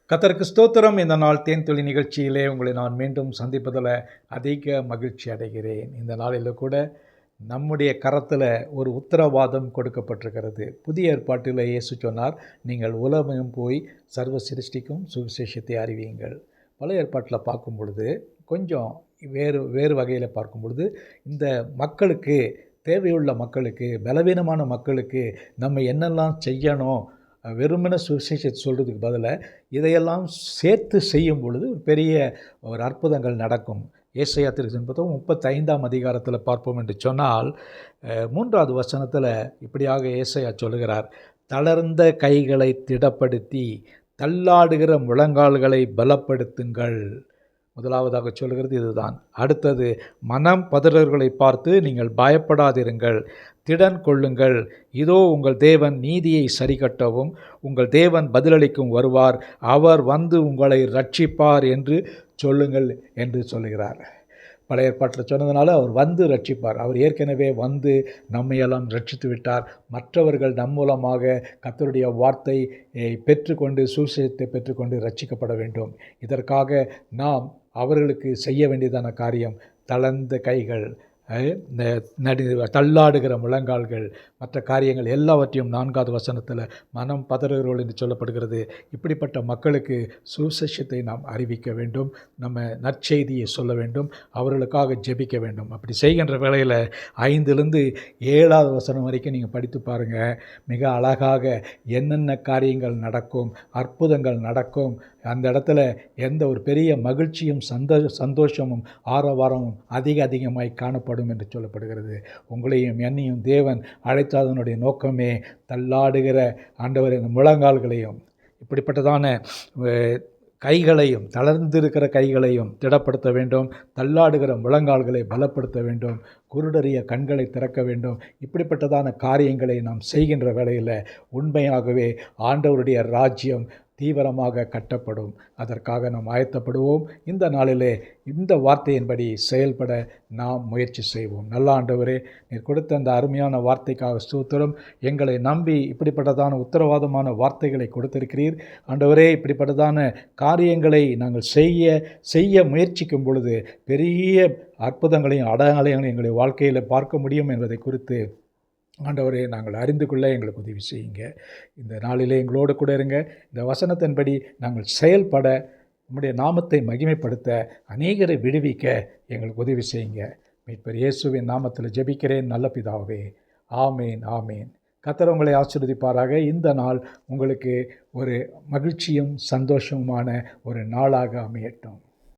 கர்த்தருக்கு ஸ்தோத்திரம். இந்த நாள் தேன்துளி நிகழ்ச்சியிலே உங்களை நான் மீண்டும் சந்திப்பதில் அதிக மகிழ்ச்சி அடைகிறேன். இந்த நாளில் கூட நம்முடைய கரத்தில் ஒரு உத்தரவாதம் கொடுக்கப்பட்டிருக்கிறது. புதிய ஏற்பாட்டில் இயேசு சொன்னார், நீங்கள் உலகம் போய் சர்வ சிருஷ்டிக்கும் சுவிசேஷத்தை அறிவியுங்கள். பழைய ஏற்பாட்டில் பார்க்கும் பொழுது கொஞ்சம் வேறு வகையில் பார்க்கும் பொழுது இந்த மக்களுக்கு, தேவையுள்ள மக்களுக்கு, பலவீனமான மக்களுக்கு நம்ம என்னெல்லாம் செய்யணும், வெறுமனே சுவிசேஷத்தை சொல்கிறதுக்கு பதிலாக இதையெல்லாம் சேர்த்து செய்யும் பொழுது பெரிய ஒரு அற்புதங்கள் நடக்கும். ஏசாயா தீர்க்கதரிசனம் 35ஆம் அதிகாரத்தில் பார்ப்போம் என்று சொன்னால் 3வது வசனத்தில் இப்படியாக ஏசாயா சொல்லுகிறார், தளர்ந்த கைகளை திடப்படுத்தி தள்ளாடுகிற முழங்கால்களை பலப்படுத்துங்கள். முதலாவதாக சொல்கிறது இதுதான். அடுத்தது, மனம் பதறர்களை பார்த்து நீங்கள் பயப்படாதிருங்கள், திடன் கொள்ளுங்கள், இதோ உங்கள் தேவன் நீதியை சரிகட்டவும் உங்கள் தேவன் பதிலளிக்கும் வருவார், அவர் வந்து உங்களை ரட்சிப்பார் என்று சொல்லுங்கள் என்று சொல்லுகிறார். பழைய ஏற்பாட்டில் சொன்னதுனால அவர் வந்து ரட்சிப்பார். அவர் ஏற்கனவே வந்து நம்மையெல்லாம் ரட்சித்து விட்டார். மற்றவர்கள் நம் மூலமாக கர்த்தருடைய வார்த்தை பெற்றுக்கொண்டு, சுவிசேஷத்தை பெற்றுக்கொண்டு ரட்சிக்கப்பட வேண்டும். இதற்காக நாம் அவர்களுக்கு செய்ய வேண்டியதான காரியம், தளர்ந்த கைகள், தள்ளாடுகிற முழங்கால்கள், மற்ற காரியங்கள் எல்லாவற்றையும் 4வது வசனத்தில் மனம் பதறுகிறோள் என்று சொல்லப்படுகிறது. இப்படிப்பட்ட மக்களுக்கு சுவிசேஷத்தை நாம் அறிவிக்க வேண்டும், நம்ம நற்செய்தியை சொல்ல வேண்டும், அவர்களுக்காக ஜெபிக்க வேண்டும். அப்படி செய்கின்ற வேளையில் 5லிருந்து 7வது வசனம் வரைக்கும் நீங்கள் படித்து பாருங்கள். மிக அழகாக என்னென்ன காரியங்கள் நடக்கும், அற்புதங்கள் நடக்கும், அந்த இடத்துல எந்த ஒரு பெரிய மகிழ்ச்சியும் சந்தோஷமும் ஆரவாரமும் அதிகமாய் காணப்படும் என்று சொல்லப்படுகிறது. உங்களையும் என்னையும் தேவன் அழைத்ததனுடைய நோக்கமே தள்ளாடுகிற ஆண்டவரின் முழங்கால்களையும், இப்படிப்பட்டதான கைகளையும், தளர்ந்திருக்கிற கைகளையும் திடப்படுத்த வேண்டும், தள்ளாடுகிற முழங்கால்களை பலப்படுத்த வேண்டும், குருடறிய கண்களை திறக்க வேண்டும். இப்படிப்பட்டதான காரியங்களை நாம் செய்கின்ற வேளையில் உண்மையாகவே ஆண்டவருடைய ராஜ்யம் தீவிரமாக கட்டப்படும். அதற்காக நாம் ஆயத்தப்படுவோம். இந்த நாளிலே இந்த வார்த்தையின்படி செயல்பட நாம் முயற்சி செய்வோம். நல்ல ஆண்டவரே, நீர் கொடுத்த அந்த அருமையான வார்த்தைக்காக ஸ்தோத்திரம். எங்களை நம்பி இப்படிப்பட்டதான உத்தரவாதமான வார்த்தைகளை கொடுத்திருக்கிறீர். ஆண்டவரே, இப்படிப்பட்டதான காரியங்களை நாங்கள் செய்ய முயற்சிக்கும் பொழுது பெரிய அற்புதங்களையும் அடையாளங்களையும் எங்களை வாழ்க்கையில் பார்க்க முடியும் என்பதை குறித்து ஆண்டவரே நாங்கள் அறிந்து கொள்ள எங்களுக்கு உதவி செய்யுங்க. இந்த நாளிலே எங்களோடு கூட இருங்க. இந்த வசனத்தின்படி நாங்கள் செயல்பட, உம்முடைய நாமத்தை மகிமைப்படுத்த, அநேகரை விடுவிக்க எங்களுக்கு உதவி செய்யுங்க. மீட்பர் இயேசுவின் நாமத்தில் ஜெபிக்கிறேன் நல்ல பிதாவே, ஆமேன் ஆமேன். கர்த்தர் உங்களை ஆசீர்வதிப்பாராக. இந்த நாள் உங்களுக்கு ஒரு மகிழ்ச்சியும் சந்தோஷமுமான ஒரு நாளாக அமையட்டும்.